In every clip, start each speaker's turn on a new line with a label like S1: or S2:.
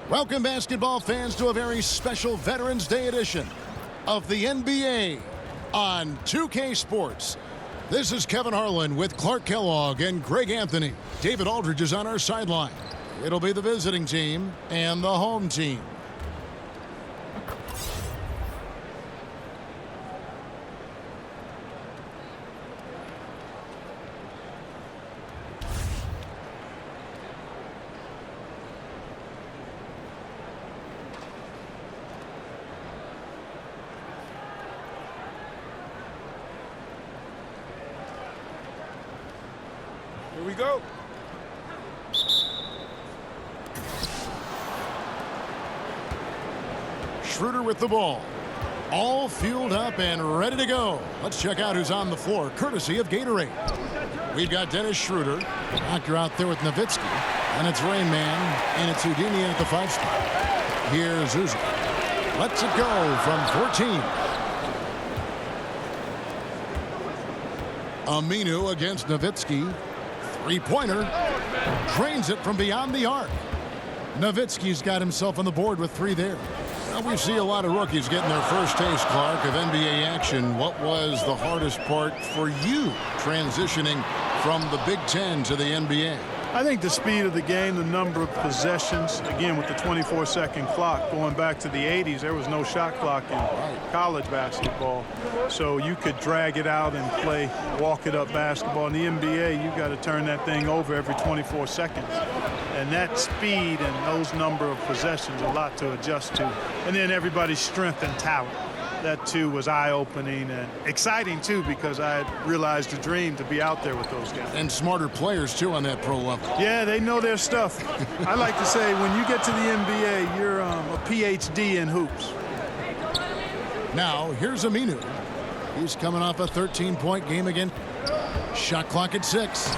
S1: Welcome, basketball fans, to a very special Veterans Day edition of the NBA on 2K Sports. This is Kevin Harlan with Clark Kellogg and Greg Anthony. David Aldridge is on our sideline. It'll be the visiting team and the home team.
S2: Here we go.
S1: Schroeder with the ball. All fueled up and ready to go. Let's check out who's on the floor, courtesy of Gatorade. We've got Dennis Schroeder. Doctor out there with Nowitzki. And it's Rain Man. And it's Houdini at the 5 spot. Here's Uzi. Lets it go from 14. Aminu against Nowitzki. Three-pointer. Drains it from beyond the arc. Nowitzki's got himself on the board with 3 there. Now we see a lot of rookies getting their first taste, Clark, of NBA action. What was the hardest part for you transitioning from the Big Ten to the NBA?
S3: I think the speed of the game, the number of possessions, again with the 24-second clock. Going back to the 80s, there was no shot clock in college basketball. So you could drag it out and play walk-it-up basketball. In the NBA, you got to turn that thing over every 24 seconds. And that speed and those number of possessions, a lot to adjust to. And then everybody's strength and talent. That, too, was eye-opening and exciting, too, because I had realized a dream to be out there with those guys.
S1: And smarter players, too, on that pro level.
S3: Yeah, they know their stuff. I like to say when you get to the NBA, you're a PhD in hoops.
S1: Now, here's Aminu. He's coming off a 13-point game again. Shot clock at 6.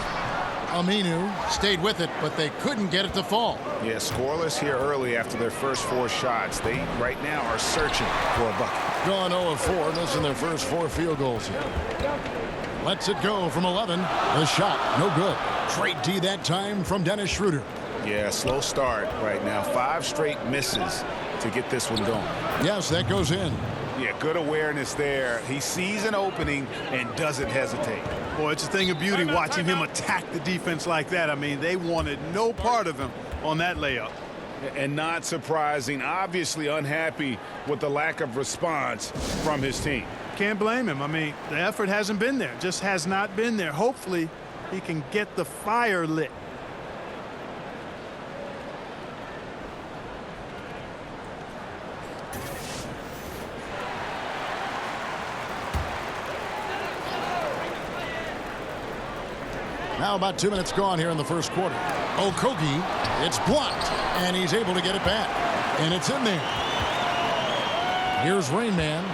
S1: Aminu stayed with it, but they couldn't get it to fall.
S2: Yeah, scoreless here early after their first 4 shots. They, right now, are searching for a bucket.
S1: Gone 0 of 4, missing their first 4 field goals here. Lets it go from 11. The shot, no good. Straight D that time from Dennis Schroeder.
S2: Yeah, slow start right now. 5 straight misses to get this one going.
S1: Yes, that goes in.
S2: Yeah, good awareness there. He sees an opening and doesn't hesitate.
S3: Boy, it's a thing of beauty watching him attack the defense like that. I mean, they wanted no part of him on that layup.
S2: And not surprising, obviously unhappy with the lack of response from his team.
S3: Can't blame him. I mean, the effort hasn't been there, just has not been there. Hopefully, he can get the fire lit.
S1: Now about 2 minutes gone here in the first quarter. Okogie, it's blocked, and he's able to get it back. And it's in there. Here's Rain Man.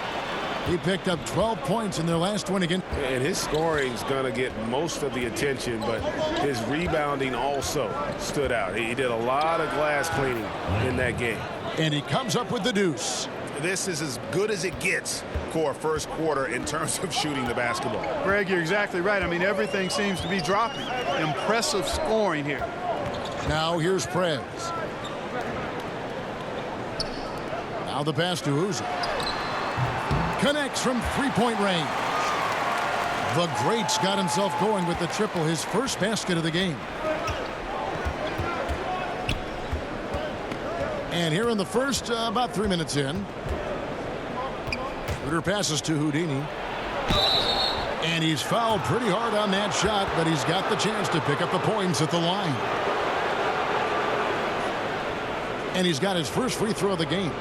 S1: He picked up 12 points in their last win again.
S2: And his scoring is going to get most of the attention, but his rebounding also stood out. He did a lot of glass cleaning in that game.
S1: And he comes up with the deuce.
S2: This is as good as it gets for a first quarter in terms of shooting the basketball.
S3: Greg, you're exactly right. I mean, everything seems to be dropping. Impressive scoring here.
S1: Now here's Prez. Now the pass to Uzi. Connects from 3-point range. The Great's got himself going with the triple, his first basket of the game. And here in the first, about 3 minutes in, Schroeder passes to Houdini. And he's fouled pretty hard on that shot, but he's got the chance to pick up the points at the line. And he's got his first free throw of the game.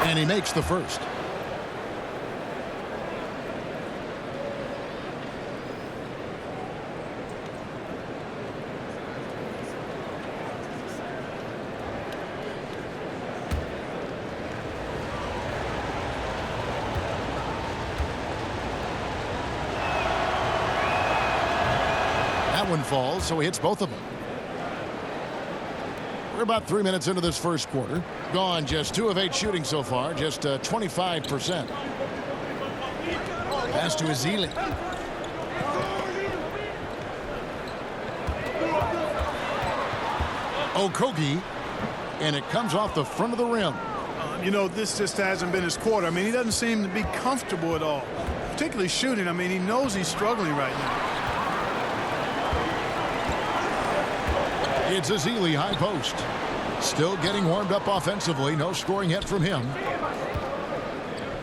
S1: And he makes the first. That one falls, so he hits both of them. We're about 3 minutes into this first quarter. Gone just 2 of 8 shooting so far, just 25%. Pass to Ezeli. Okogie, and it comes off the front of the rim.
S3: You know, this just hasn't been his quarter. I mean, he doesn't seem to be comfortable at all, particularly shooting. I mean, he knows he's struggling right now.
S1: It's Ezeli, high post. Still getting warmed up offensively. No scoring yet from him.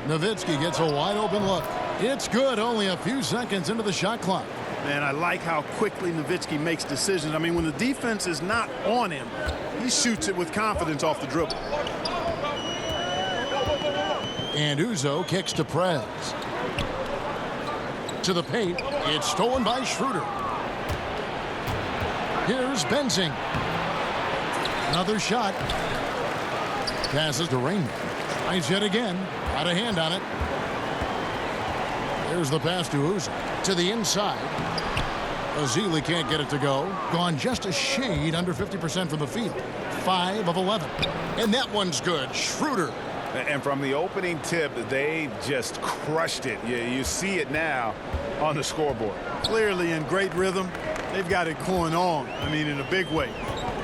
S1: Nowitzki gets a wide open look. It's good, only a few seconds into the shot clock.
S3: Man, I like how quickly Nowitzki makes decisions. I mean, when the defense is not on him, he shoots it with confidence off the dribble.
S1: And Uzo kicks to Prez. To the paint. It's stolen by Schroeder. Here's Benzing. Another shot. Passes to Raymond. Tries yet again. Got a hand on it. There's the pass to Uzo. To the inside. Ezeli can't get it to go. Gone just a shade under 50% from the field. 5 of 11. And that one's good. Schroeder.
S2: And from the opening tip, they just crushed it. You see it now on the scoreboard.
S3: Clearly in great rhythm. They've got it going on. I mean, in a big way.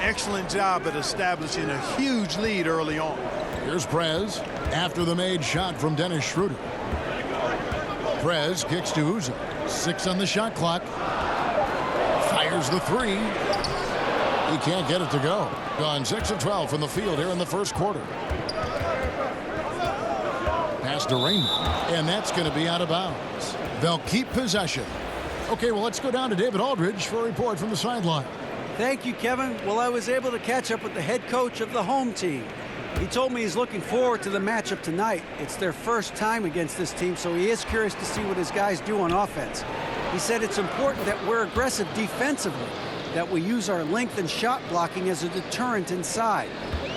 S3: Excellent job at establishing a huge lead early on.
S1: Here's Prez after the made shot from Dennis Schroeder. Prez kicks to Uzo. 6 on the shot clock. Fires the 3. He can't get it to go. Gone 6 of 12 from the field here in the first quarter. Pass to Raymond, and that's going to be out of bounds. They'll keep possession. Okay, well, let's go down to David Aldridge for a report from the sideline.
S4: Thank you, Kevin. Well, I was able to catch up with the head coach of the home team. He told me he's looking forward to the matchup tonight. It's their first time against this team, so he is curious to see what his guys do on offense. He said it's important that we're aggressive defensively, that we use our length and shot blocking as a deterrent inside.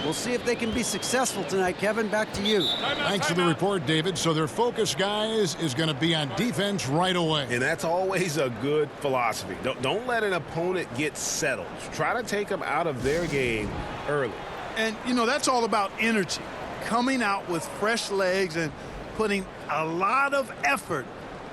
S4: We'll see if they can be successful tonight. Kevin, back to you.
S1: Thanks for the report, David. So their focus, guys, is going to be on defense right away.
S2: And that's always a good philosophy. Don't let an opponent get settled. Try to take them out of their game early.
S3: And, you know, that's all about energy. Coming out with fresh legs and putting a lot of effort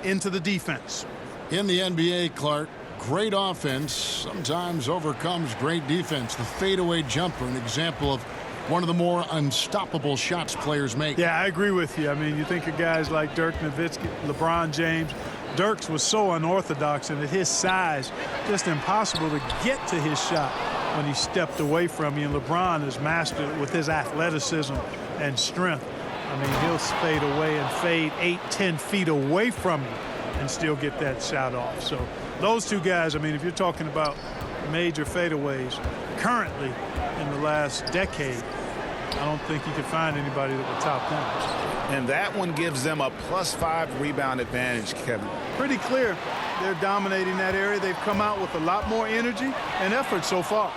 S3: into the defense.
S1: In the NBA, Clark, great offense sometimes overcomes great defense. The fadeaway jumper, an example of one of the more unstoppable shots players make.
S3: Yeah, I agree with you. I mean, you think of guys like Dirk Nowitzki, LeBron James. Dirk's was so unorthodox, and at his size, just impossible to get to his shot when he stepped away from you. And LeBron has mastered it with his athleticism and strength. I mean, he'll fade away and fade 8-10 feet away from you and still get that shot off. So those two guys, I mean, if you're talking about major fadeaways currently in the last decade, I don't think you could find anybody that would top them.
S2: And that one gives them a +5 rebound advantage, Kevin.
S3: Pretty clear they're dominating that area. They've come out with a lot more energy and effort so far.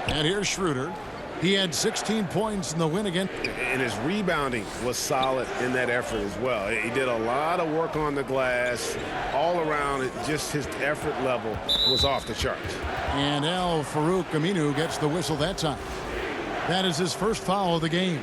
S1: And here's Schroeder. He had 16 points in the win again.
S2: And his rebounding was solid in that effort as well. He did a lot of work on the glass. All around, just his effort level was off the charts.
S1: And Al Farouk Aminu gets the whistle that time. That is his first foul of the game.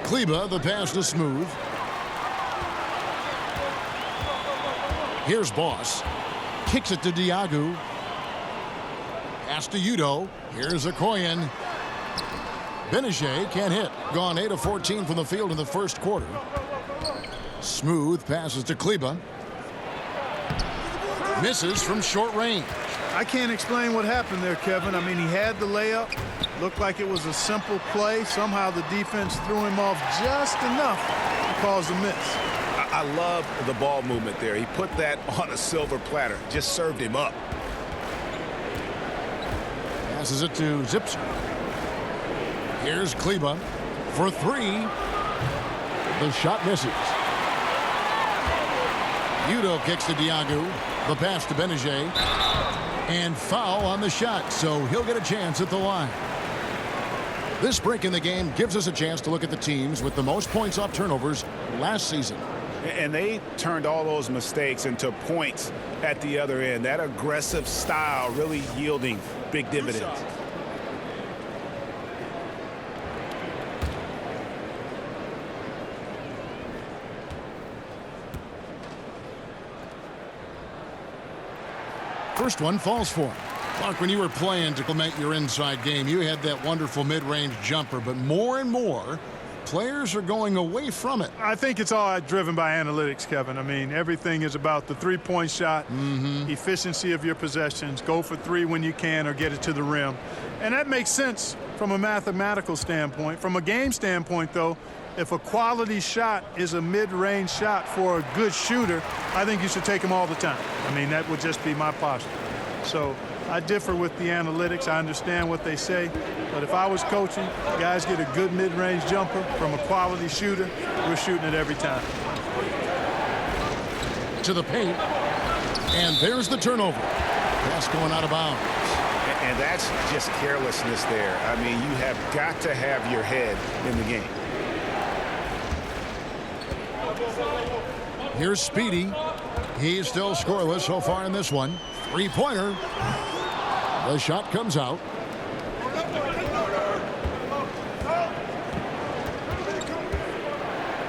S1: Kleba, the pass to Smooth. Here's Boss. Kicks it to Diagu. Pass to Udo. Here's Okoyen. Benajay can't hit. Gone 8 of 14 from the field in the first quarter. Smooth passes to Kleba. Misses from short range.
S3: I can't explain what happened there, Kevin. I mean, he had the layup. Looked like it was a simple play. Somehow the defense threw him off just enough to cause a miss.
S2: I love the ball movement there. He put that on a silver platter. Just served him up.
S1: Passes it to Zipser. Here's Kleba for 3. The shot misses. Udo kicks to Diagu. The pass to Benajay. And foul on the shot, so he'll get a chance at the line. This break in the game gives us a chance to look at the teams with the most points off turnovers last season.
S2: And they turned all those mistakes into points at the other end. That aggressive style really yielding big dividends.
S1: First one falls for him. Clark, when you were playing to implement your inside game, you had that wonderful mid-range jumper, but more and more players are going away from it.
S3: I think it's all driven by analytics, Kevin. I mean, everything is about the three-point shot, efficiency of your possessions, go for three when you can or get it to the rim. And that makes sense from a mathematical standpoint. From a game standpoint, though, if a quality shot is a mid-range shot for a good shooter, I think you should take them all the time. I mean, that would just be my posture. So I differ with the analytics. I understand what they say. But if I was coaching, guys get a good mid-range jumper from a quality shooter, we're shooting it every time.
S1: To the paint. And there's the turnover. Pass going out of bounds.
S2: And that's just carelessness there. I mean, you have got to have your head in the game.
S1: Here's Speedy. He's still scoreless so far in this one. Three-pointer. The shot comes out.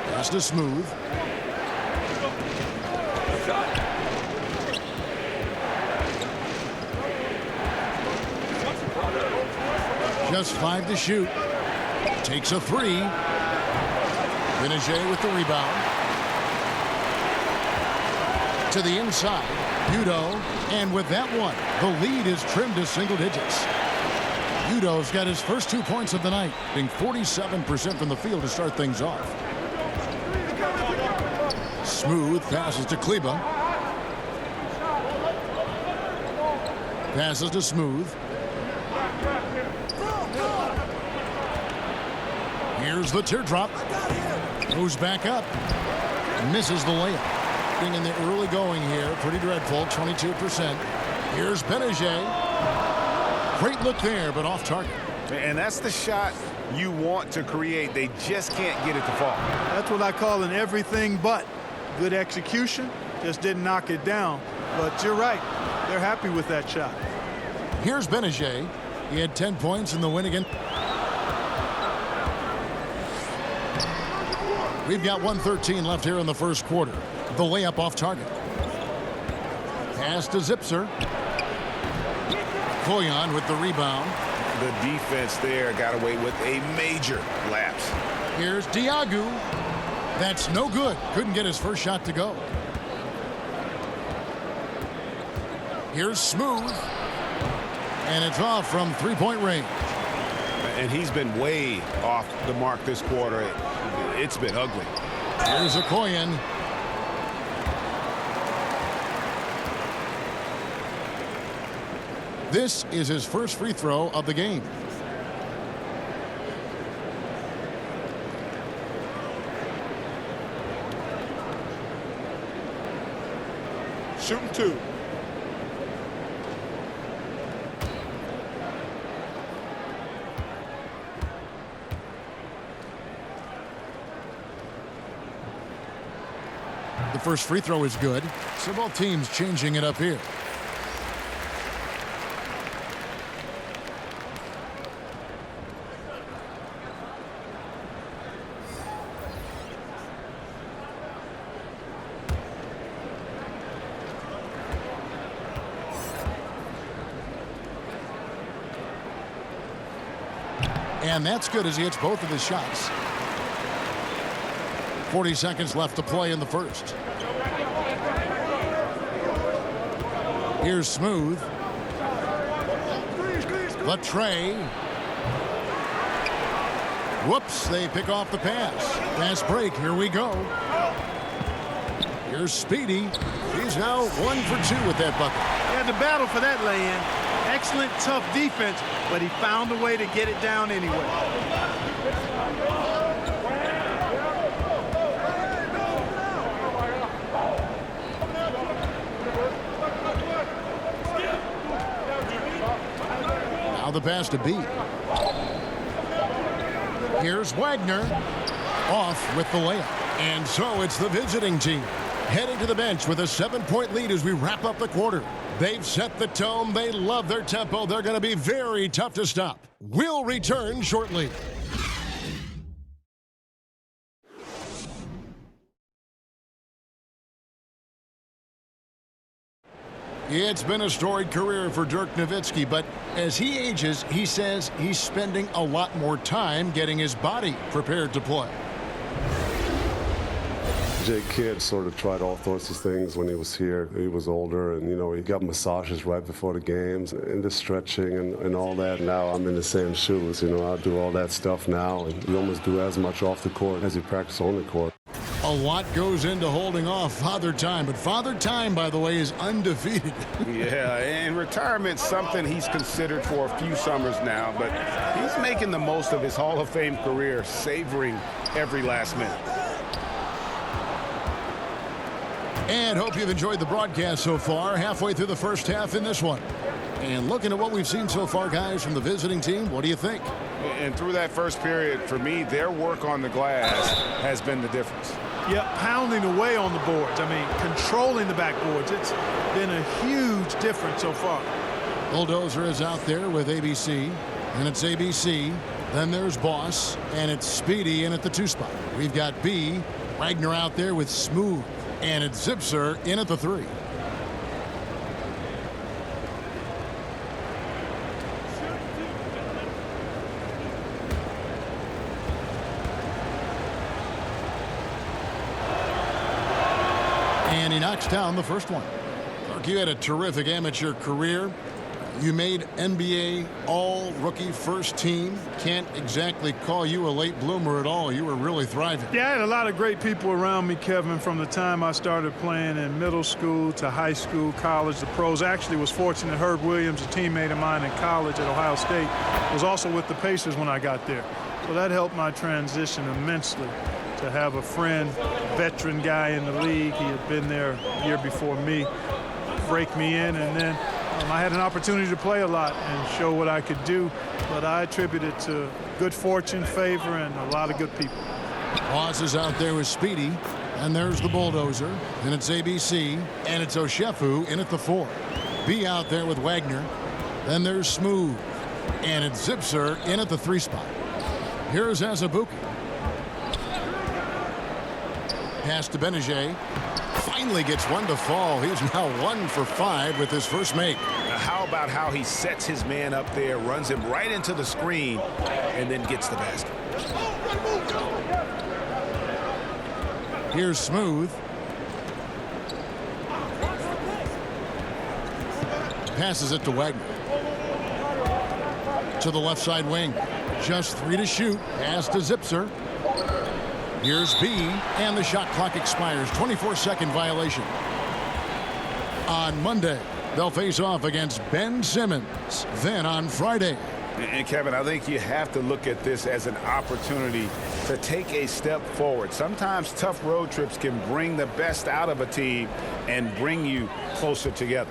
S1: Pass to Smooth. Just 5 to shoot. Takes a three. Benajay with the rebound. To the inside. Udo. And with that one, the lead is trimmed to single digits. Udo's got his first 2 points of the night, being 47% from the field to start things off. Smooth passes to Kleba. Passes to Smooth. Here's the teardrop. Moves back up. Misses the layup. In the early going here, pretty dreadful, 22%. Here's Benajay. Great look there, but off target.
S2: And that's the shot you want to create. They just can't get it to fall.
S3: That's what I call an everything but. Good execution, just didn't knock it down. But you're right, they're happy with that shot.
S1: Here's Benajay. He had 10 points in the win again. We've got 1:13 left here in the first quarter. The layup off target. Pass to Zipser. Koyan with the rebound.
S2: The defense there got away with a major lapse.
S1: Here's Diagu. That's no good. Couldn't get his first shot to go. Here's Smooth. And it's off from three-point range.
S2: And he's been way off the mark this quarter. It's been ugly.
S1: Here's Koyan. This is his first free throw of the game.
S3: Shooting two.
S1: The first free throw is good. So both teams changing it up here. And that's good as he hits both of his shots. 40 seconds left to play in the first. Here's Smooth. The tray. Whoops, they pick off the pass. Fast break, here we go. Here's Speedy. He's now 1 for 2 with that bucket.
S3: He had to battle for that lay-in. Excellent, tough defense, but he found a way to get it down anyway.
S1: Now the pass to B. Here's Wagner. Off with the layup. And so it's the visiting team heading to the bench with a 7-point lead as we wrap up the quarter. They've set the tone. They love their tempo. They're going to be very tough to stop. We'll return shortly. It's been a storied career for Dirk Nowitzki, but as he ages, he says he's spending a lot more time getting his body prepared to play.
S5: Jay Kidd sort of tried all sorts of things when he was here. He was older, and, he got massages right before the games and the stretching and all that. Now I'm in the same shoes. I do all that stuff now, and you almost do as much off the court as you practice on the court.
S1: A lot goes into holding off Father Time, but Father Time, by the way, is undefeated.
S2: Yeah, and retirement's something he's considered for a few summers now, but he's making the most of his Hall of Fame career, savoring every last minute.
S1: And hope you've enjoyed the broadcast so far, halfway through the first half in this one. And looking at what we've seen so far, guys, from the visiting team, what do you think?
S2: And through that first period, for me, their work on the glass has been the difference.
S3: Yeah, pounding away on the boards. Controlling the backboards. It's been a huge difference so far.
S1: Bulldozer is out there with ABC, and it's ABC. Then there's Boss, and it's Speedy in at the 2 spot. We've got B, Wagner out there with Smooth, and it's Zipser in at the 3. And he knocks down the first one. Clark, you had a terrific amateur career. You made NBA all-rookie first team. Can't exactly call you a late bloomer at all. You were really thriving.
S3: Yeah, I had a lot of great people around me, Kevin, from the time I started playing in middle school to high school, college, the pros. Actually was fortunate Herb Williams, a teammate of mine in college at Ohio State, was also with the Pacers when I got there. So that helped my transition immensely. To have a friend, veteran guy in the league, he had been there a year before me, break me in, and then I had an opportunity to play a lot and show what I could do, but I attribute it to good fortune, favor, and a lot of good people.
S1: Boss is out there with Speedy, and there's the Bulldozer, and it's ABC, and it's Oshefu in at the 4. B out there with Wagner, then there's Smooth, and it's Zipser in at the 3 spot. Here's Azubuike. Pass to Benajay. Finally gets one to fall. He's now 1 for 5 with his first make.
S2: Now how about how he sets his man up there, runs him right into the screen, and then gets the basket.
S1: Here's Smooth. Passes it to Wagner. To the left side wing. Just 3 to shoot. Pass to Zipser. Here's B, and the shot clock expires. 24-second violation. On Monday, they'll face off against Ben Simmons. Then on Friday.
S2: And Kevin, I think you have to look at this as an opportunity to take a step forward. Sometimes tough road trips can bring the best out of a team and bring you closer together.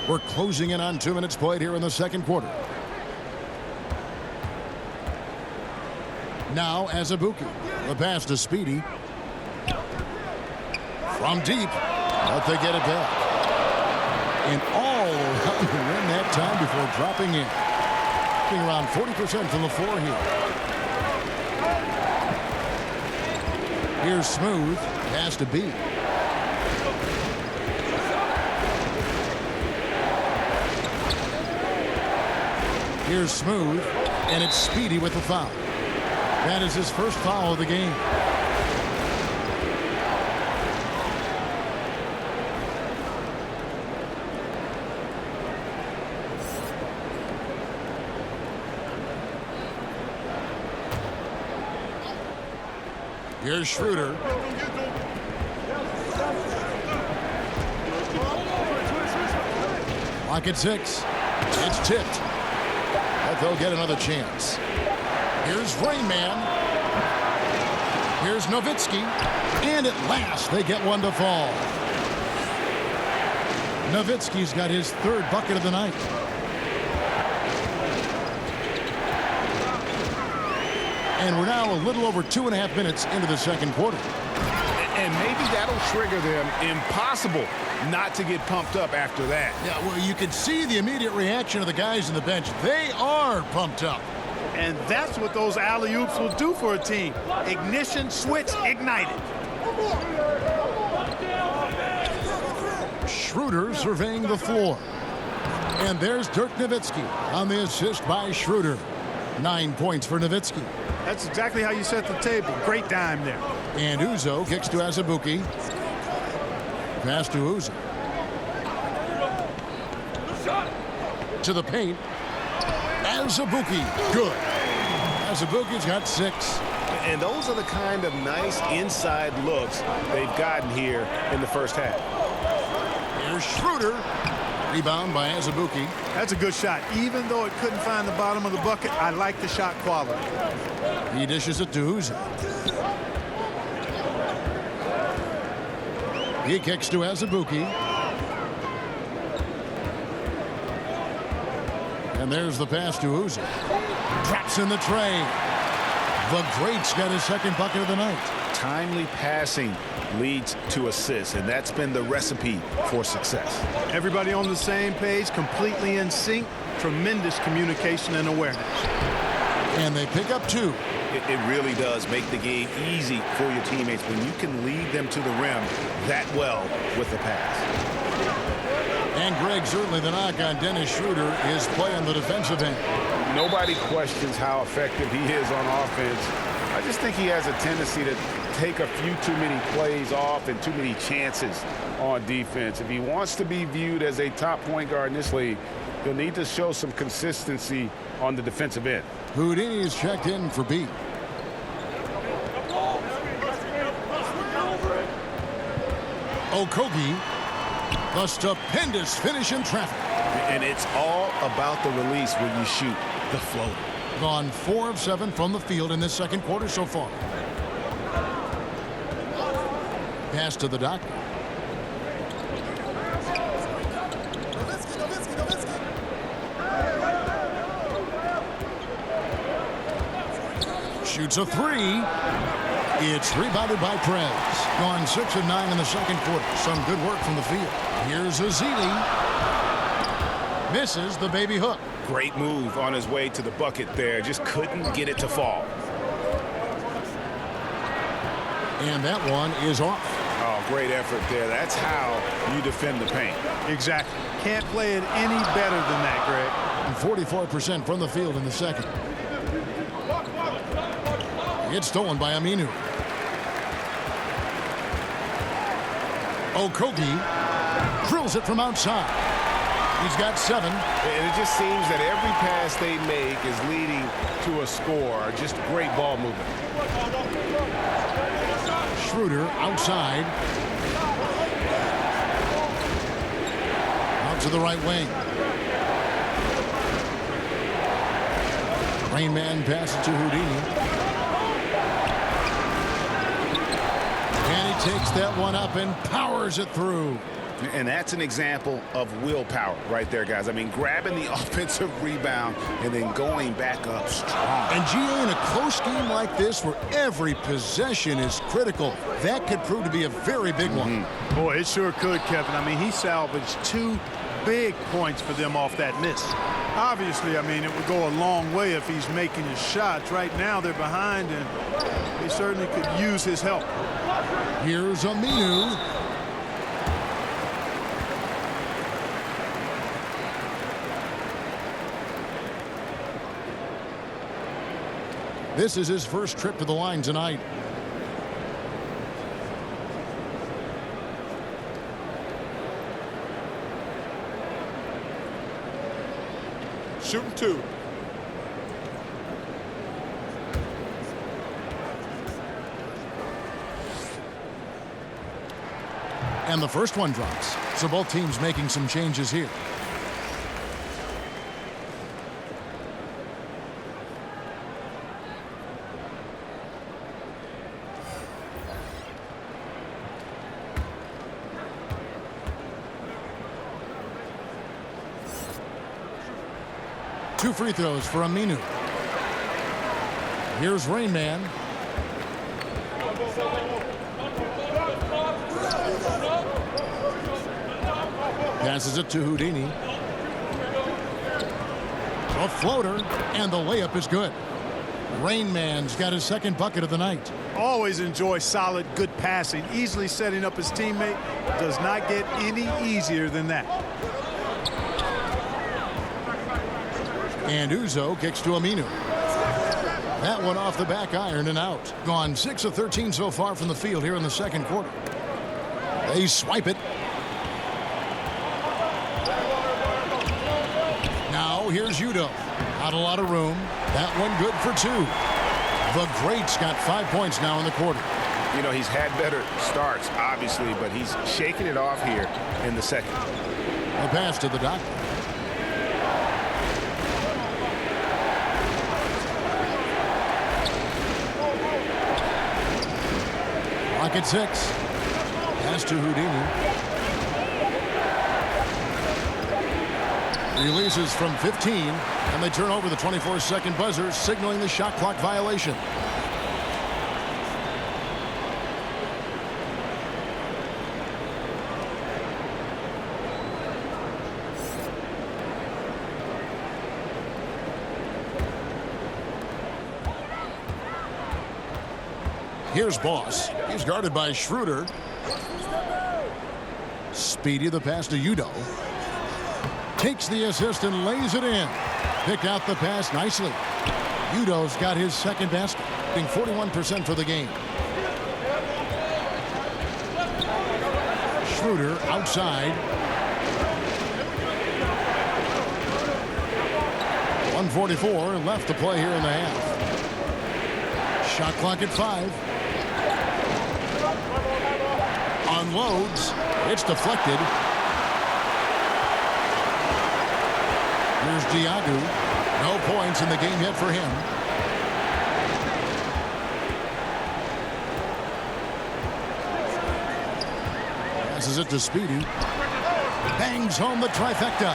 S1: We're closing in on 2 minutes played here in the second quarter. Now Azubuike. The pass to Speedy. From deep. But they get it back. And all around the rim that time before dropping in. Being around 40% from the floor here. Here's Smooth. Pass to B. Here's Smooth. And it's Speedy with the foul. That is his first foul of the game. Here's Schroeder. Clock at 6. It's tipped. But they'll get another chance. Here's Rainman. Here's Nowitzki. And at last, they get one to fall. Nowitzki's got his third bucket of the night. And we're now a little over 2.5 minutes into the second quarter.
S2: And maybe that'll trigger them. Impossible not to get pumped up after that.
S1: Yeah, well, you can see the immediate reaction of the guys on the bench. They are pumped up.
S3: And that's what those alley-oops will do for a team. Ignition switch ignited.
S1: Schroeder surveying the floor. And there's Dirk Nowitzki on the assist by Schroeder. 9 points for Nowitzki.
S3: That's exactly how you set the table. Great dime there.
S1: And Uzo kicks to Azubuike. Pass to Uzo. To the paint. Azubuike. Good. Azubuike's got 6.
S2: And those are the kind of nice inside looks they've gotten here in the first half.
S1: Here's Schroeder. Rebound by Azubuike.
S3: That's a good shot. Even though it couldn't find the bottom of the bucket, I like the shot quality.
S1: He dishes it to Uzo. He kicks to Azubuike. And there's the pass to Uzo. Drops in the tray. The Great's got his second bucket of the night.
S2: Timely passing leads to assists, and that's been the recipe for success.
S3: Everybody on the same page, completely in sync. Tremendous communication and awareness.
S1: And they pick up 2.
S2: It really does make the game easy for your teammates when you can lead them to the rim that well with the pass.
S1: And Greg, certainly the knock on Dennis Schroeder is play on the defensive end.
S2: Nobody questions how effective he is on offense. I just think he has a tendency to take a few too many plays off and too many chances on defense. If he wants to be viewed as a top point guard in this league, he'll need to show some consistency on the defensive end.
S1: Houdini is checked in for B. Okogie, the stupendous finish in traffic.
S2: And it's all about the release when you shoot the floater.
S1: Gone 4 of 7 from the field in this second quarter so far. Pass to the doctor. Shoots a 3. It's rebounded by Prez. Gone 6 of 9 in the second quarter. Some good work from the field. Here's Azili. Misses the baby hook.
S2: Great move on his way to the bucket there. Just couldn't get it to fall.
S1: And that one is off.
S2: Oh, great effort there. That's how you defend the paint.
S3: Exactly. Can't play it any better than that, Greg.
S1: 44% from the field in the second. It's stolen by Aminu. Okogie drills it from outside. He's got 7.
S2: And it just seems that every pass they make is leading to a score. Just great ball movement.
S1: Schroeder outside. Out to the right wing. Rain Man passes to Houdini. And he takes that one up and powers it through.
S2: And that's an example of willpower right there, guys. I mean, grabbing the offensive rebound and then going back up strong.
S1: And GA, in a close game like this where every possession is critical, that could prove to be a very big one.
S3: Boy, it sure could, Kevin. I mean, he salvaged 2 big points for them off that miss. Obviously, I mean, it would go a long way if he's making his shots. Right now, they're behind, and they certainly could use his help.
S1: Here's Aminu. This is his first trip to the line tonight.
S6: Shooting 2.
S1: And the first one drops. So both teams making some changes here. 2 free throws for Aminu. Here's Rain Man. Passes it to Houdini. A floater, and the layup is good. Rain Man's got his second bucket of the night.
S3: Always enjoy solid, good passing. Easily setting up his teammate. Does not get any easier than that.
S1: And Uzo kicks to Aminu. That one off the back iron and out. Gone 6 of 13 so far from the field here in the second quarter. They swipe it. Now here's Udo. Not a lot of room. That one good for 2. The Great's got 5 points now in the quarter.
S2: You know, he's had better starts, obviously, but he's shaking it off here in the second.
S1: A pass to the doctor. Clock at 6. Pass to Houdini. Releases from 15, and they turn over the 24-second buzzer, signaling the shot clock violation. Here's Boss. He's guarded by Schroeder. Speedy the pass to Udo. Takes the assist and lays it in. Picked out the pass nicely. Udo's got his second basket, being 41% for the game. Schroeder outside. 1:44 left to play here in the half. Shot clock at 5. Unloads. It's deflected. Here's Diagu. No points in the game yet for him. Passes it to Speedy. Bangs home the trifecta.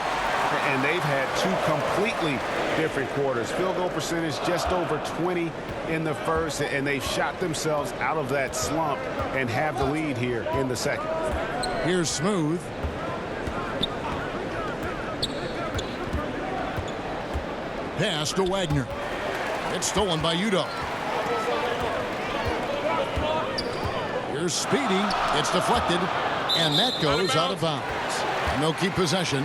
S2: And they've had 2 completely different quarters. Field goal percentage just over 20 in the first, and they've shot themselves out of that slump and have the lead here in the second.
S1: Here's Smooth. Pass to Wagner. It's stolen by Udo. Here's Speedy. It's deflected, and that goes out of bounds. And they'll keep possession.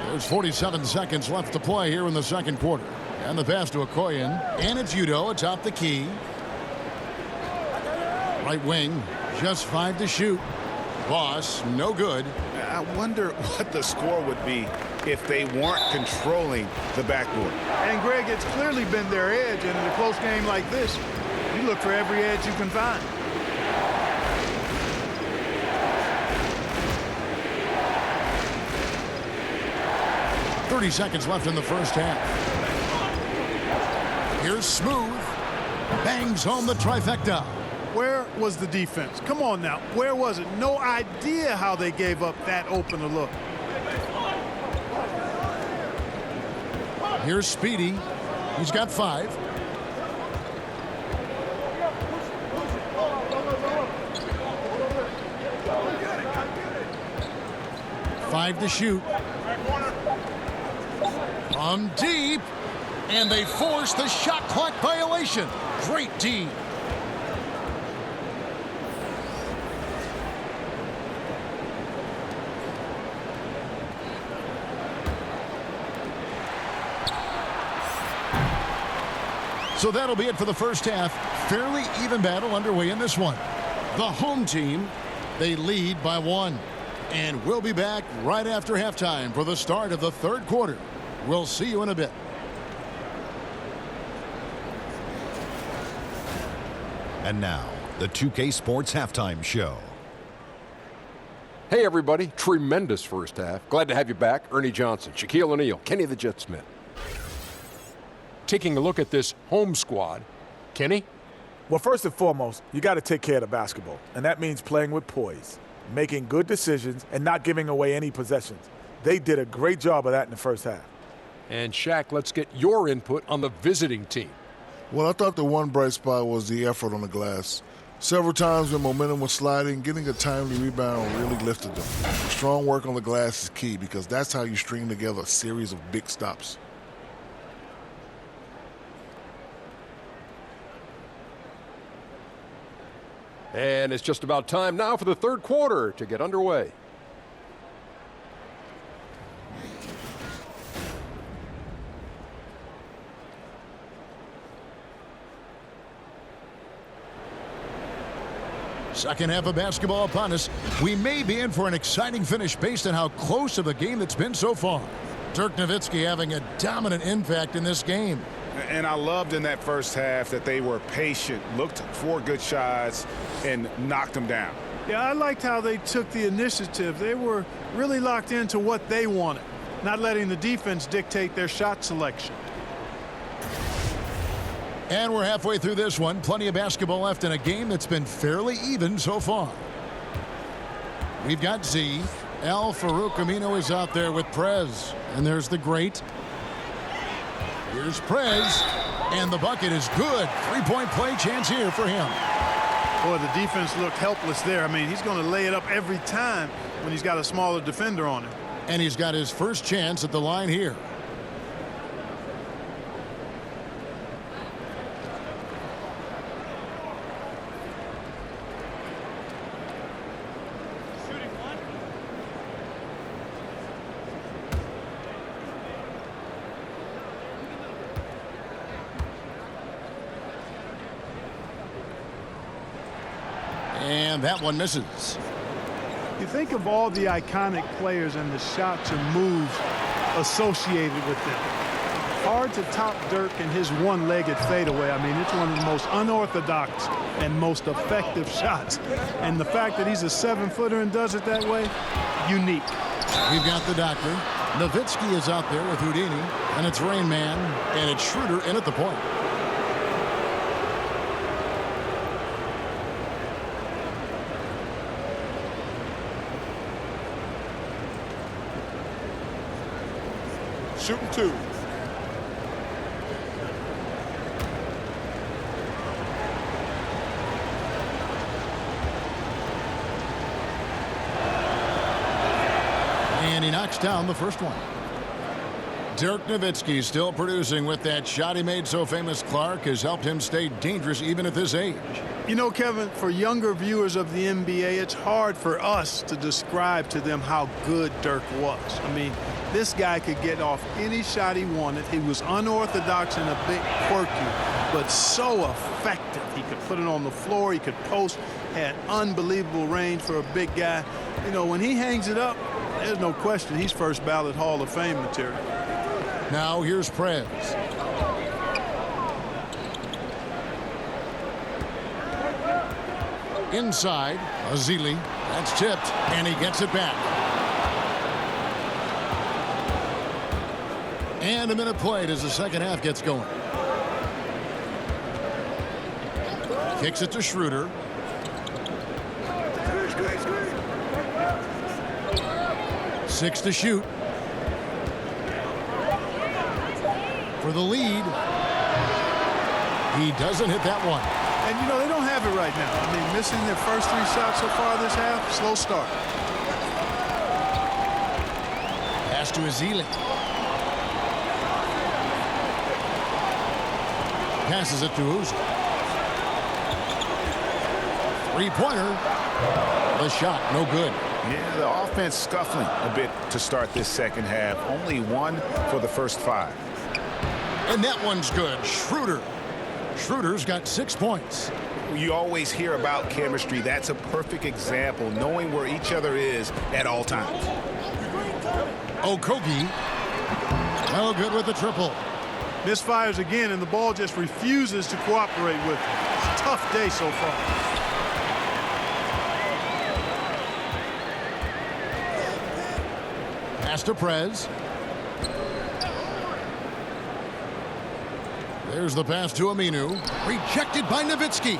S1: There's 47 seconds left to play here in the second quarter. And the pass to Okoyen. And it's Udo atop the key. Right wing, just 5 to shoot. Boss, no good.
S2: I wonder what the score would be if they weren't controlling the backboard.
S3: And, Greg, it's clearly been their edge. And in a close game like this, you look for every edge you can find.
S1: .30 seconds left in the first half. Here's Smooth. Bangs home the trifecta.
S3: Where was the defense? Come on now. Where was it? No idea how they gave up that open a look.
S1: Here's Speedy. He's got 5. Five to shoot. From deep. And they force the shot clock violation. Great D. So that'll be it for the first half. Fairly even battle underway in this one. The home team, they lead by 1. And we'll be back right after halftime for the start of the third quarter. We'll see you in a bit.
S7: And now, the 2K Sports Halftime Show. Hey, everybody. Tremendous first half. Glad to have you back. Ernie Johnson, Shaquille O'Neal, Kenny the Jet Smith. Taking a look at this home squad. Kenny?
S8: Well, first and foremost, you got to take care of the basketball, and that means playing with poise, making good decisions, and not giving away any possessions. They did a great job of that in the first half.
S7: And Shaq, let's get your input on the visiting team.
S9: Well, I thought the one bright spot was the effort on the glass. Several times when momentum was sliding, getting a timely rebound really lifted them. Strong work on the glass is key because that's how you string together a series of big stops.
S7: And it's just about time now for the third quarter to get underway.
S1: Second half of basketball upon us. We may be in for an exciting finish based on how close of a game it's been so far. Dirk Nowitzki having a dominant impact in this game.
S2: And I loved in that first half that they were patient, looked for good shots, and knocked them down.
S3: Yeah, I liked how they took the initiative. They were really locked into what they wanted, not letting the defense dictate their shot selection.
S1: And we're halfway through this one. Plenty of basketball left in a game that's been fairly even so far. We've got Z. Al Farouk Amino is out there with Prez. And there's the great. Here's Prez. And the bucket is good. Three-point play chance here for him.
S3: Boy, the defense looked helpless there. I mean, he's going to lay it up every time when he's got a smaller defender on him.
S1: And he's got his first chance at the line here. And that one misses.
S3: You think of all the iconic players and the shots and moves associated with them. Hard to top Dirk and his one-legged fadeaway. I mean, it's one of the most unorthodox and most effective shots. And the fact that he's a 7-footer and does it that way, unique.
S1: We've got the doctor. Nowitzki is out there with Houdini. And it's Rain Man. And it's Schroeder in at the point.
S6: Shooting 2.
S1: And he knocks down the first one. Dirk Nowitzki still producing with that shot he made so famous. Clark has helped him stay dangerous even at this age.
S3: You know, Kevin, for younger viewers of the NBA, it's hard for us to describe to them how good Dirk was. I mean, this guy could get off any shot he wanted. He was unorthodox and a bit quirky, but so effective. He could put it on the floor. He could post, had unbelievable range for a big guy. You know, when he hangs it up, there's no question he's first ballot Hall of Fame material.
S1: Now here's Prez. Inside, Azili. That's tipped, and he gets it back. And a minute played as the second half gets going. Kicks it to Schroeder. Six to shoot. For the lead. He doesn't hit that one.
S3: And, you know, they don't have it right now. I mean, missing their first 3 shots so far this half, slow start.
S1: Pass to Azili. Passes it to Uzi. Three-pointer. The shot, no good.
S2: Yeah, the offense scuffling a bit to start this second half. Only 1 for the first 5.
S1: And that one's good. Schroeder. Schroeder's got 6 points.
S2: You always hear about chemistry. That's a perfect example, knowing where each other is at all times.
S1: Okogie. No good with the triple.
S3: Misfires again, and the ball just refuses to cooperate with him. It's a tough day so far.
S1: Pass to Prez. There's the pass to Aminu. Rejected by Nowitzki.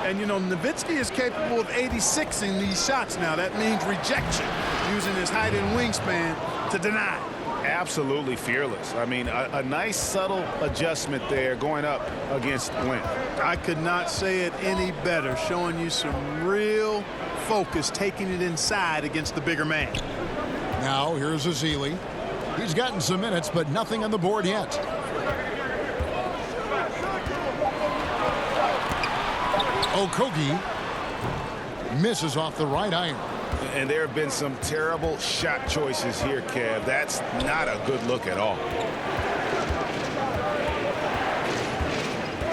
S3: And, you know, Nowitzki is capable of 86ing these shots now. That means rejection, using his height and wingspan to deny.
S2: Absolutely fearless. I mean, a nice subtle adjustment there going up against length.
S3: I could not say it any better, showing you some real focus, taking it inside against the bigger man.
S1: Now here's Azili. He's gotten some minutes, but nothing on the board yet. Okogie misses off the right iron.
S2: And there have been some terrible shot choices here, Kev. That's not a good look at all.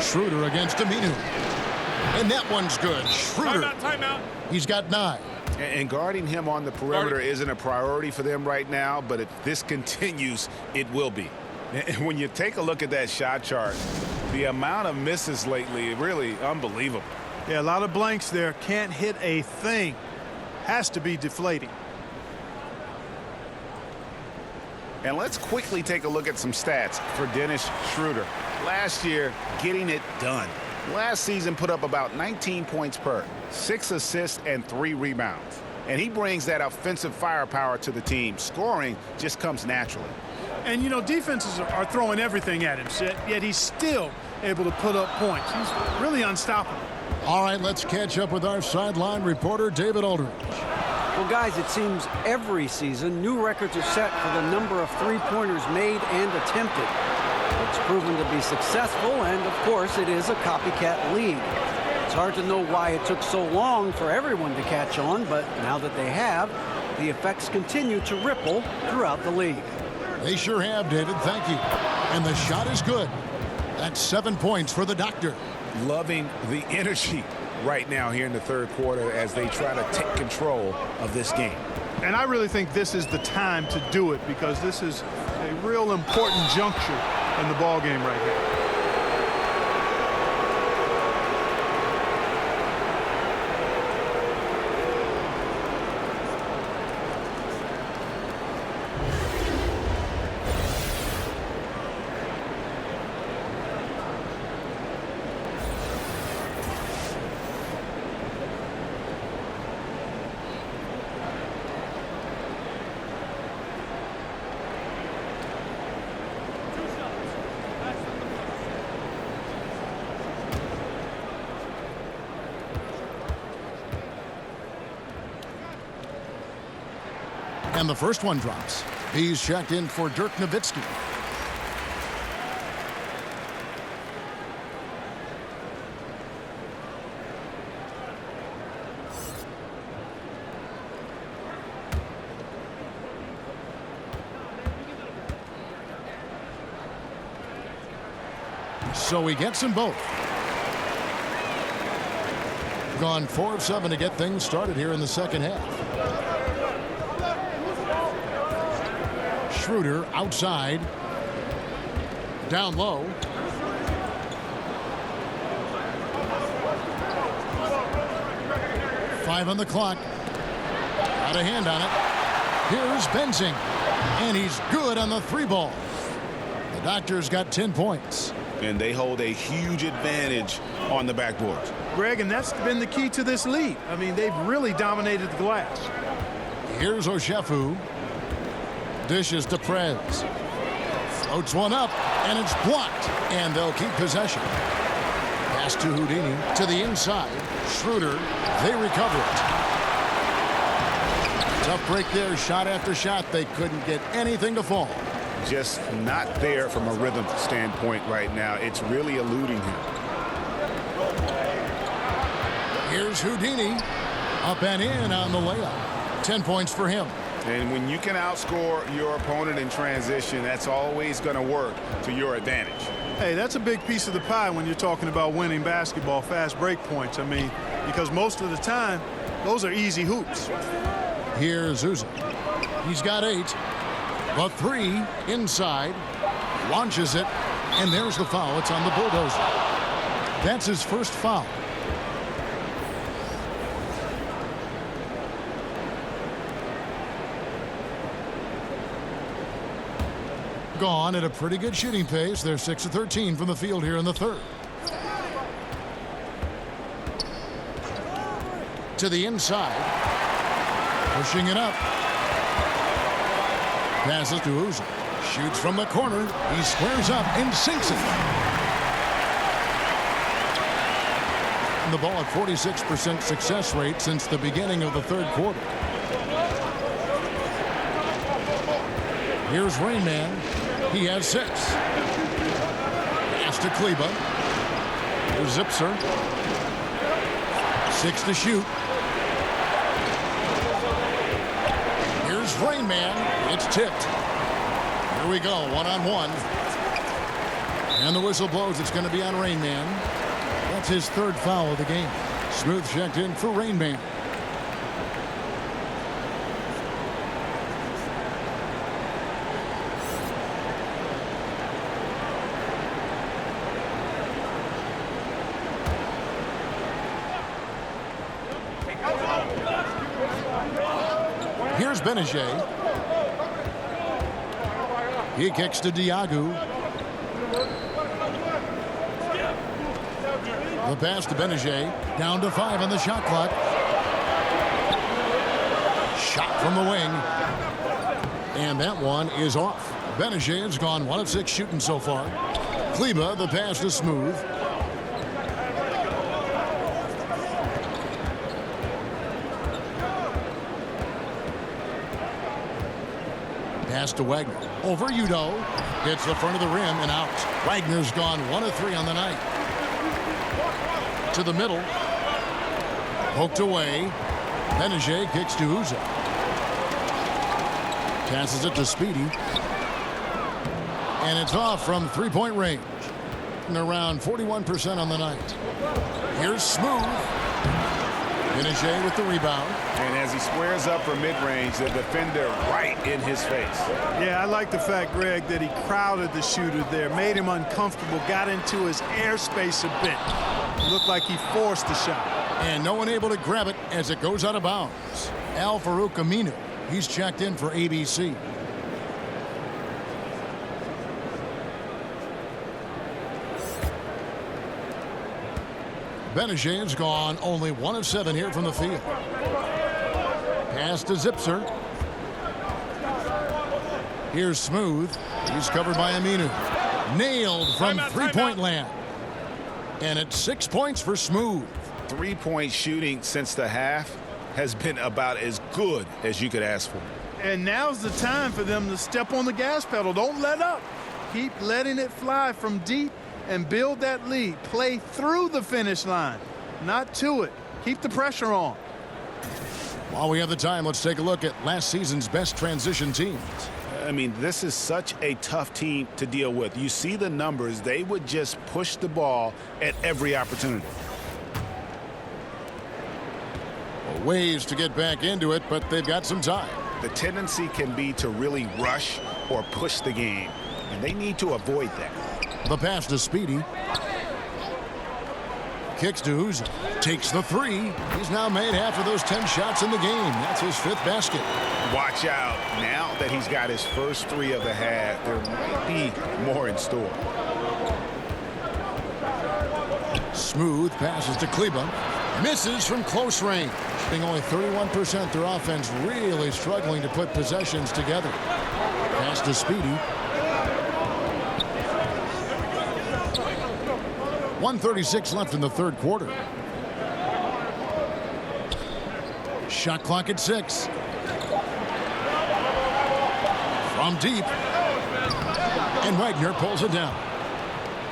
S1: Schroeder against Aminu. And that one's good. Schroeder.
S6: Timeout.
S1: He's got 9.
S2: And guarding him on the perimeter isn't a priority for them right now, but if this continues, it will be. And when you take a look at that shot chart, the amount of misses lately, really unbelievable.
S3: Yeah, a lot of blanks there. Can't hit a thing. Has to be deflating.
S2: And let's quickly take a look at some stats for Dennis Schroeder. Last year, getting it done. Last season put up about 19 points per, 6 assists and 3 rebounds. And he brings that offensive firepower to the team. Scoring just comes naturally.
S3: And, you know, defenses are throwing everything at him, yet he's still able to put up points. He's really unstoppable.
S1: All right, let's catch up with our sideline reporter, David Aldridge.
S4: Well, guys, it seems every season new records are set for the number of three-pointers made and attempted. It's proven to be successful, and, of course, it is a copycat league. It's hard to know why it took so long for everyone to catch on, but now that they have, the effects continue to ripple throughout the league.
S1: They sure have, David. Thank you. And the shot is good. That's 7 points for the Doctor.
S2: Loving the energy right now here in the third quarter as they try to take control of this game.
S3: And I really think this is the time to do it, because this is a real important juncture in the ball game right here.
S1: And the first one drops. He's checked in for Dirk Nowitzki. So he gets them both. Gone 4 of 7 to get things started here in the second half. Schroeder outside. Down low. Five on the clock. Got a hand on it. Here's Benzing. And he's good on the 3 ball. The Doctor's got 10 points.
S2: And they hold a huge advantage on the backboards.
S3: Greg, and that's been the key to this lead. I mean, they've really dominated the glass.
S1: Here's Oshefu. Dishes to Prez. Floats one up, and it's blocked. And they'll keep possession. Pass to Houdini to the inside. Schroeder, they recover it. Tough break there, shot after shot. They couldn't get anything to fall.
S2: Just not there from a rhythm standpoint right now. It's really eluding him.
S1: Here's Houdini. Up and in on the layup. 10 points for him.
S2: And when you can outscore your opponent in transition, that's always going to work to your advantage.
S3: Hey, that's a big piece of the pie when you're talking about winning basketball, fast break points. I mean, because most of the time, those are easy hoops.
S1: Here's Uza. He's got 8. The 3 inside. Launches it. And there's the foul. It's on the bulldozer. That's his first foul. gone at a pretty good shooting pace. They're 6 of 13 from the field here in the third. To the inside. Pushing it up. Passes to Uzi. Shoots from the corner. He squares up and sinks it. The ball at 46% success rate since the beginning of the third quarter. Here's Rain Man. He has 6. Pass to Kleba. Here's Zipser. 6 to shoot. Here's Rain Man. It's tipped. Here we go, one-on-one. And the whistle blows. It's going to be on Rain Man. That's his 3rd foul of the game. Smooth checked in for Rain Man. Here's Benajay. He kicks to Diagu. The pass to Benajay. Down to 5 on the shot clock. Shot from the wing. And that one is off. Benajay has gone 1 of 6 shooting so far. Kleba, the pass to Smooth. Pass to Wagner. Over Udo. Hits the front of the rim and out. Wagner's gone 1 of 3 on the night. To the middle. Poked away. Benajay kicks to Uzo. Passes it to Speedy. And it's off from 3-point range. And around 41% on the night. Here's Smooth. Benajay with the rebound.
S2: And as he squares up for mid-range, the defender right in his face.
S3: Yeah, I like the fact, Greg, that he crowded the shooter there, made him uncomfortable, got into his airspace a bit. Looked like he forced the shot.
S1: And no one able to grab it as it goes out of bounds. Al Farouk Aminu. He's checked in for ABC. Benajay's gone only 1 of 7 here from the field. Pass to Zipser. Here's Smooth. He's covered by Aminu. Nailed from 3-point land. And it's 6 points for Smooth.
S2: 3-point shooting since the half has been about as good as you could ask for.
S3: And now's the time for them to step on the gas pedal. Don't let up. Keep letting it fly from deep and build that lead. Play through the finish line, not to it. Keep the pressure on.
S1: While we have the time, let's take a look at last season's best transition teams.
S2: I mean, this is such a tough team to deal with. You see the numbers. They would just push the ball at every opportunity.
S1: Ways to get back into it, but they've got some time.
S2: The tendency can be to really rush or push the game, and they need to avoid that.
S1: The pass to Speedy. Kicks to Uzi. Takes the 3. He's now made half of those 10 shots in the game. That's his 5th basket.
S2: Watch out. Now that he's got his first 3 of the half, there might be more in store.
S1: Smooth passes to Kleba. Misses from close range. Being only 31%, their offense really struggling to put possessions together. Pass to Speedy. 1:36 left in the third quarter. Shot clock at 6. From deep. And Wagner pulls it down.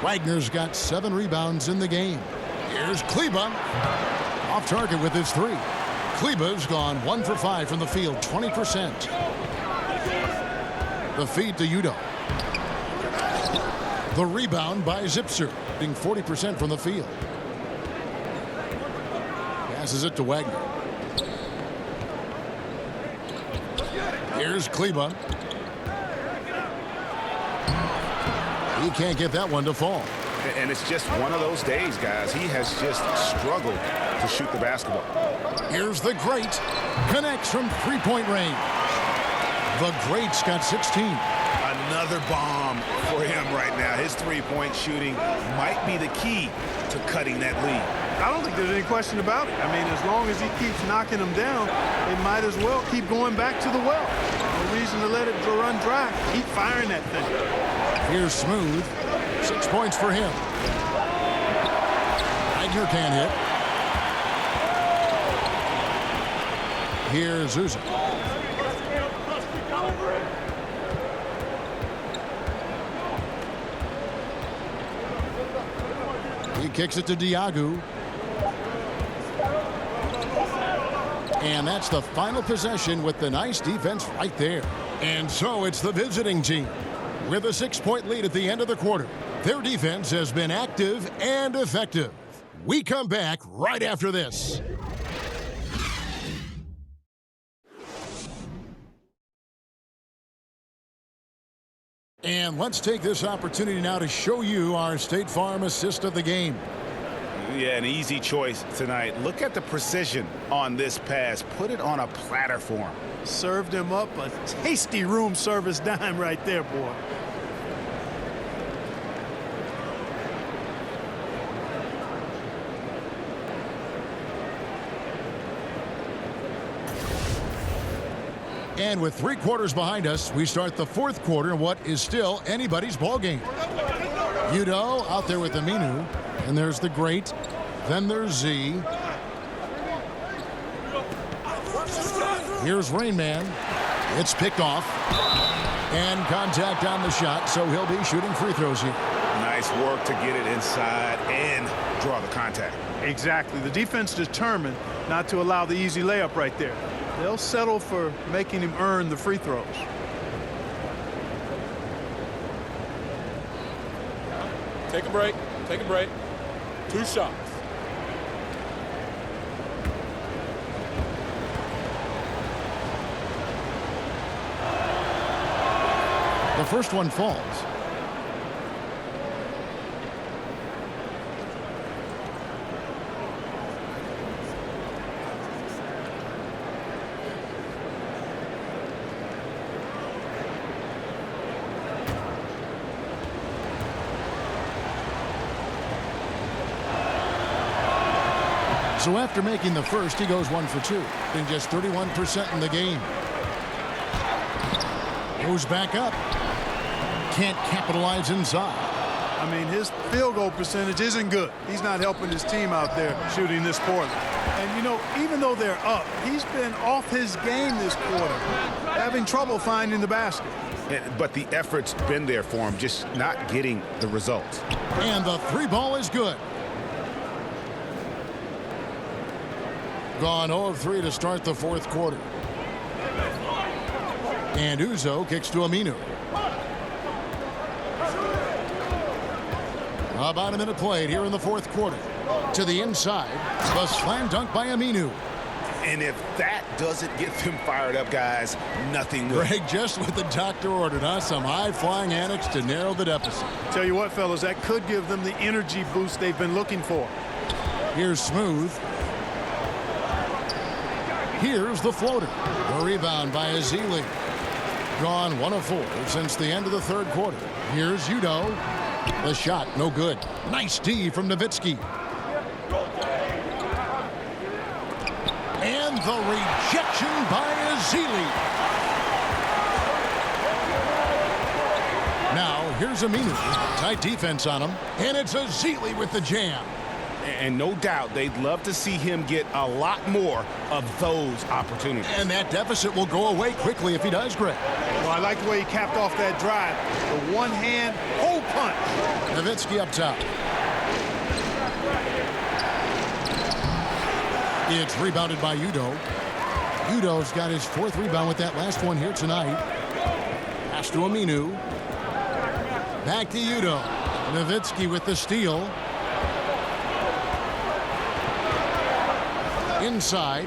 S1: Wagner's got 7 rebounds in the game. Here's Kleba. Off target with his 3. Kleba's gone 1 for 5 from the field, 20%. The feed to Udo. The rebound by Zipser, being 40% from the field. Passes it to Wagner. Here's Kleba. He can't get that one to fall.
S2: And it's just one of those days, guys. He has just struggled to shoot the basketball.
S1: Here's the Great. Connects from 3-point range. The Great's got 16.
S2: another bomb for him right now. His three-point shooting might be the key to cutting that lead.
S3: I don't think there's any question about it. I mean, as long as he keeps knocking them down, they might as well keep going back to the well. No reason to let it run dry. Keep firing that thing.
S1: Here's Smooth. 6 points for him. Wagner can't hit. Here's Uzo. He kicks it to Diagu. And that's the final possession with the nice defense right there. And so it's the visiting team with a 6-point lead at the end of the quarter. Their defense has been active and effective. We come back right after this. And let's take this opportunity now to show you our State Farm assist of the game.
S2: Yeah, an easy choice tonight. Look at the precision on this pass. Put it on a platter for him.
S3: Served him up a tasty room service dime right there, boy.
S1: And with 3 quarters behind us, we start the 4th quarter in what is still anybody's ball game. Udo out there with Aminu, and there's the great. Then there's Z. Here's Rain Man. It's picked off. And contact on the shot, so he'll be shooting free throws here.
S2: Nice work to get it inside and draw the contact.
S3: Exactly. The defense determined not to allow the easy layup right there. They'll settle for making him earn the free throws.
S6: Take a break. Take a break. 2 shots.
S1: The first one falls. So after making the first, he goes 1 for 2, and just 31% in the game. Goes back up. Can't capitalize inside.
S3: I mean, his field goal percentage isn't good. He's not helping his team out there shooting this poorly. And, you know, even though they're up, he's been off his game this quarter, having trouble finding the basket.
S2: But the effort's been there for him, just not getting the results.
S1: And the 3 ball is good. Gone 0 of 3 to start the 4th quarter. And Uzo kicks to Aminu. About a minute played here in the 4th quarter. To the inside, the slam dunk by Aminu.
S2: And if that doesn't get them fired up, guys, nothing will.
S1: Greg, just what the doctor ordered, huh? Some high-flying antics to narrow the deficit.
S3: Tell you what, fellas, that could give them the energy boost they've been looking for.
S1: Here's Smooth. Here's the floater. A rebound by Azili. Gone 1 of 4 since the end of the 3rd quarter. Here's Udo. The shot, no good. Nice D from Nowitzki. And the rejection by Azili. Now, here's Aminu. Tight defense on him. And it's Azili with the jam.
S2: And no doubt they'd love to see him get a lot more of those opportunities.
S1: And that deficit will go away quickly if he does, Greg.
S3: Well, I like the way he capped off that drive. The one-hand hole punch.
S1: Nowitzki up top. It's rebounded by Udo. Udo's got his 4th rebound with that last one here tonight. Pass to Aminu. Back to Udo. Nowitzki with the steal. Inside.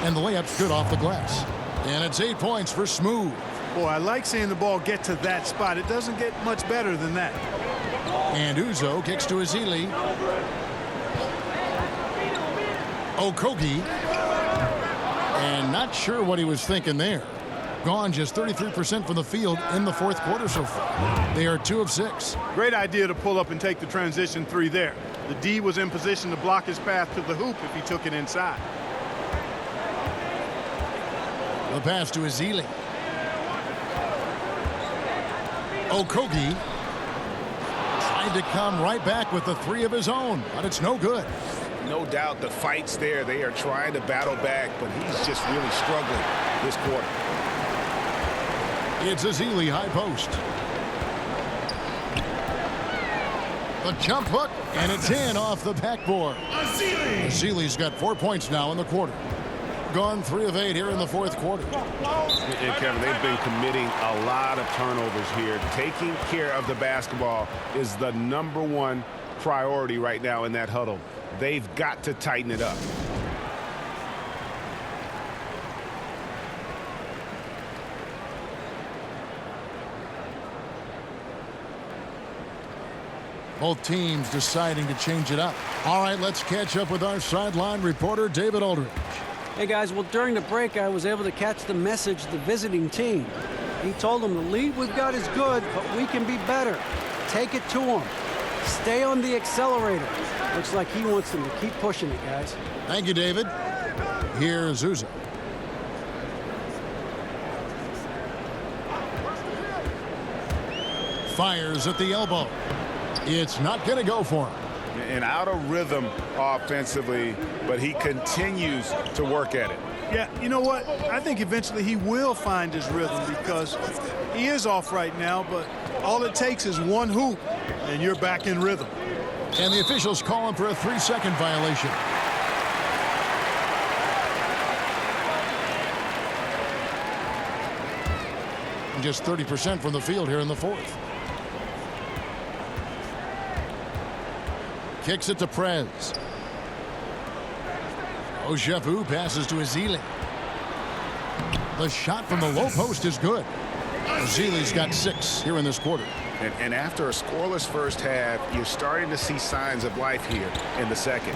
S1: And the layup's good off the glass. And it's 8 points for Smooth.
S3: Boy, I like seeing the ball get to that spot. It doesn't get much better than that.
S1: And Uzo kicks to Azili. Okogie. And not sure what he was thinking there. Gone just 33% from the field in the fourth quarter so far. They are 2 of 6.
S3: Great idea to pull up and take the transition 3 there. The D was in position to block his path to the hoop if he took it inside.
S1: The pass to Ezeli. Okogie tried to come right back with the 3 of his own, but it's no good.
S2: No doubt the fight's there. They are trying to battle back, but he's just really struggling this quarter.
S1: It's Ezeli high post. The jump hook, and it's in off the backboard. Ezeli's got 4 points now in the quarter. Gone 3 of 8 here in the fourth quarter.
S2: And Kevin, they've been committing a lot of turnovers here. Taking care of the basketball is the #1 priority right now in that huddle. They've got to tighten it up.
S1: Both teams deciding to change it up. All right, let's catch up with our sideline reporter, David Aldridge.
S4: Hey, guys, well, during the break, I was able to catch the message of the visiting team. He told them the lead we've got is good, but we can be better. Take it to them. Stay on the accelerator. Looks like he wants them to keep pushing it, guys.
S1: Thank you, David. Here's Uza. Fires at the elbow. It's not going to go for him.
S2: And out of rhythm offensively, but he continues to work at it.
S3: Yeah, you know what? I think eventually he will find his rhythm because he is off right now, but all it takes is one hoop, and you're back in rhythm.
S1: And the officials call him for a 3-second violation. Just 30% from the field here in the fourth. Kicks it to Prez. Ojefu passes to Ezeli. The shot from the low post is good. Ezeli's got 6 here in this quarter.
S2: And after a scoreless first half, you're starting to see signs of life here in the second.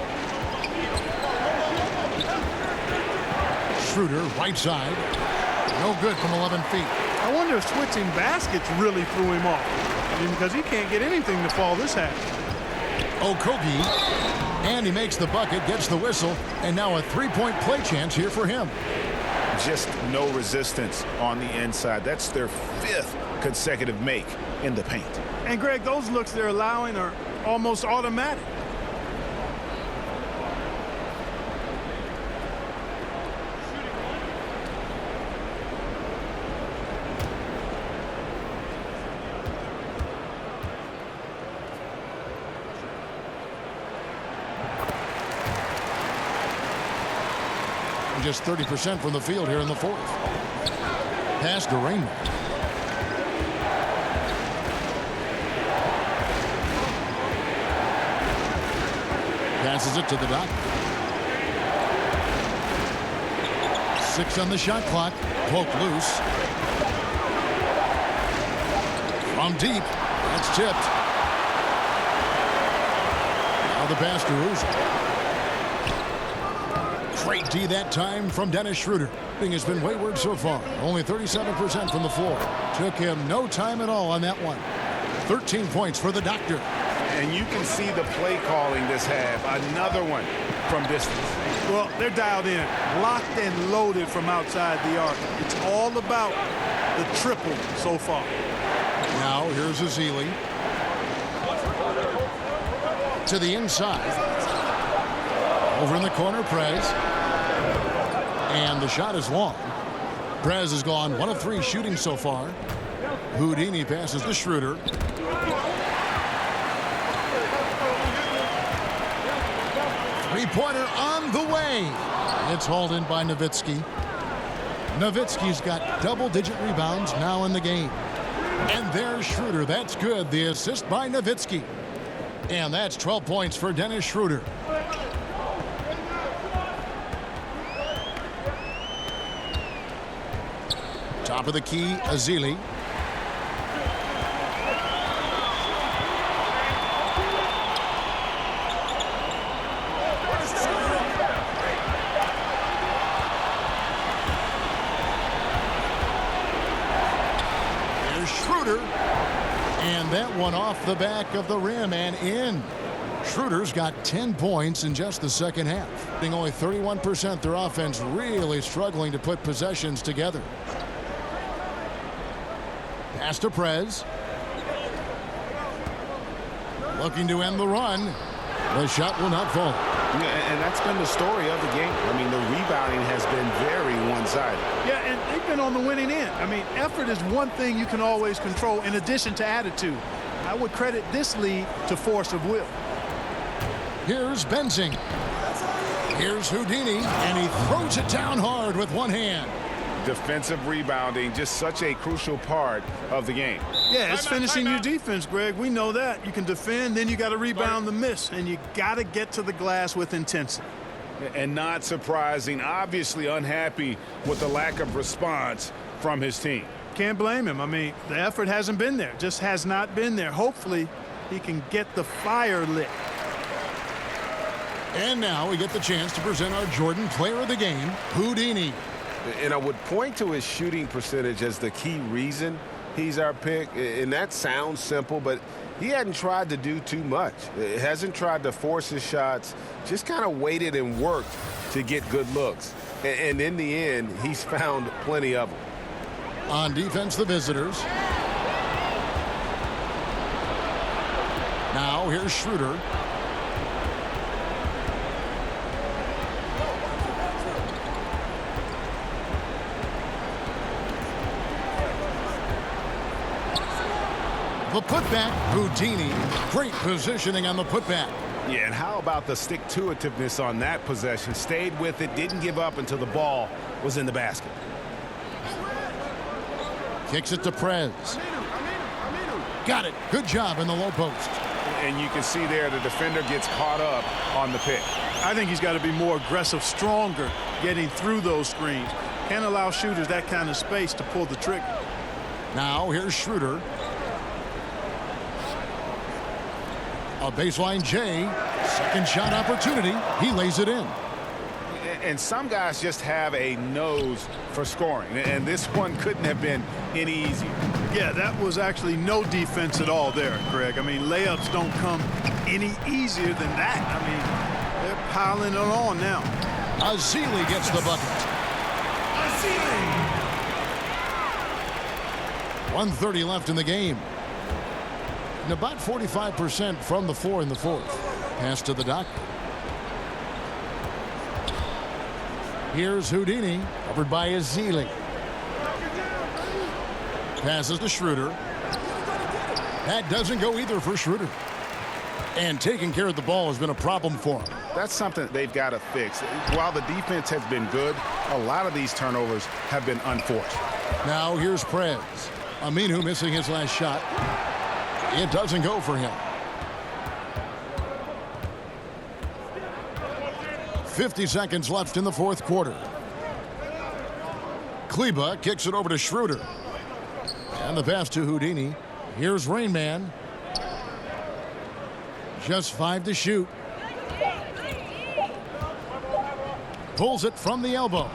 S1: Schroeder, right side. No good from 11 feet.
S3: I wonder if switching baskets really threw him off. I mean, because he can't get anything to fall this half.
S1: Okogie, and he makes the bucket, gets the whistle, and now a 3-point play chance here for him.
S2: Just no resistance on the inside. That's their 5th consecutive make in the paint.
S3: And, Greg, those looks they're allowing are almost automatic.
S1: Just 30% from the field here in the fourth. Pass to Raymond. Passes it to the dot. 6 on the shot clock. Poke loose. From deep. That's tipped. Now the pass to Uza. Great D that time from Dennis Schroeder. Thing has been wayward so far. Only 37% from the floor. Took him no time at all on that one. 13 points for the doctor.
S2: And you can see the play calling this half. Another one from distance.
S3: Well, they're dialed in. Locked and loaded from outside the arc. It's all about the triple so far.
S1: Now here's Ezeli. To the inside. Over in the corner, Prez. And the shot is long. Prez has gone 1 of 3 shooting so far. Houdini passes to Schroeder. Three-pointer on the way. It's hauled in by Nowitzki. Nowitzki's got double-digit rebounds now in the game. And there's Schroeder. That's good. The assist by Nowitzki. And that's 12 points for Dennis Schroeder. Top of the key, Ezeli. And that one off the back of the rim and in. Schroeder's got 10 points in just the second half. Being only 31%, their offense really struggling to put possessions together. Pass to Prez. Looking to end the run. The shot will not fall.
S2: Yeah, and that's been the story of the game. I mean, the rebounding has been very one-sided.
S3: Yeah, and they've been on the winning end. I mean, effort is one thing you can always control in addition to attitude. I would credit this lead to force of will.
S1: Here's Benzing. Here's Houdini, and he throws it down hard with one hand.
S2: Defensive rebounding, just such a crucial part of the game.
S3: Yeah, it's finishing your defense, Greg. We know that. You can defend, then you got to rebound the miss, and you got to get to the glass with intensity.
S2: And not surprising, obviously unhappy with the lack of response from his team.
S3: Can't blame him. I mean, the effort hasn't been there, just has not been there. Hopefully, he can get the fire lit.
S1: And now we get the chance to present our Jordan Player of the Game, Houdini.
S7: And I would point to his shooting percentage as the key reason he's our pick. And that sounds simple, but he hadn't tried to do too much. He hasn't tried to force his shots, just kind of waited and worked to get good looks. And in the end, he's found plenty of them.
S1: On defense, the visitors. Now here's Schroeder. The putback, Houdini. Great positioning on the putback.
S2: Yeah, and how about the stick-to-itiveness on that possession? Stayed with it, didn't give up until the ball was in the basket.
S1: Kicks it to Prez. Got it. Good job in the low post.
S2: And you can see there the defender gets caught up on the pick.
S3: I think he's got to be more aggressive, stronger, getting through those screens. Can't allow shooters that kind of space to pull the trigger.
S1: Now here's Schroeder. A baseline J. Second shot opportunity. He lays it in.
S2: And some guys just have a nose for scoring. And this one couldn't have been any easier.
S3: Yeah, that was actually no defense at all there, Greg. I mean, layups don't come any easier than that. I mean, they're piling it on now.
S1: Azili gets the bucket. 1:30 left in the game. And about 45% from the floor in the fourth. Pass to the doctor. Here's Houdini, covered by Azili. Passes to Schroeder. That doesn't go either for Schroeder. And taking care of the ball has been a problem for him.
S2: That's something they've got to fix. While the defense has been good, a lot of these turnovers have been unforced.
S1: Now here's Prez. Aminu missing his last shot. It doesn't go for him. 50 seconds left in the fourth quarter. Kleba kicks it over to Schroeder. And the pass to Houdini. Here's Rain Man. Just 5 to shoot. Pulls it from the elbow.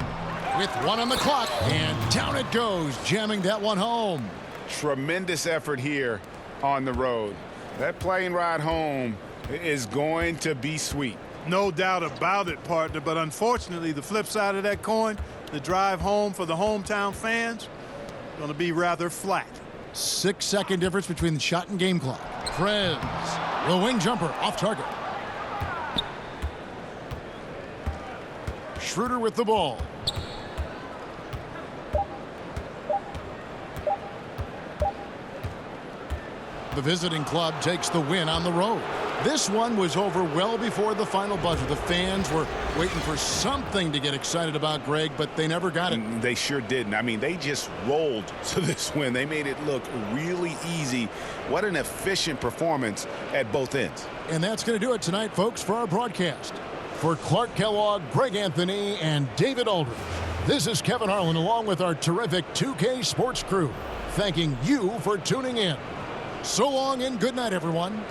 S1: With 1 on the clock. And down it goes, jamming that one home.
S2: Tremendous effort here on the road. That plane ride home is going to be sweet.
S3: No doubt about it, partner, but unfortunately the flip side of that coin, the drive home for the hometown fans, going to be rather flat.
S1: 6-second difference between the shot and game clock. Prez, the wing jumper off target. Schroeder with the ball. The visiting club takes the win on the road. This one was over well before the final buzzer. The fans were waiting for something to get excited about, Greg, but they never got it.
S2: They sure didn't. I mean, they just rolled to this win. They made it look really easy. What an efficient performance at both ends.
S1: And that's going to do it tonight, folks, for our broadcast. For Clark Kellogg, Greg Anthony, and David Aldridge, this is Kevin Harlan along with our terrific 2K Sports crew, thanking you for tuning in. So long and good night, everyone.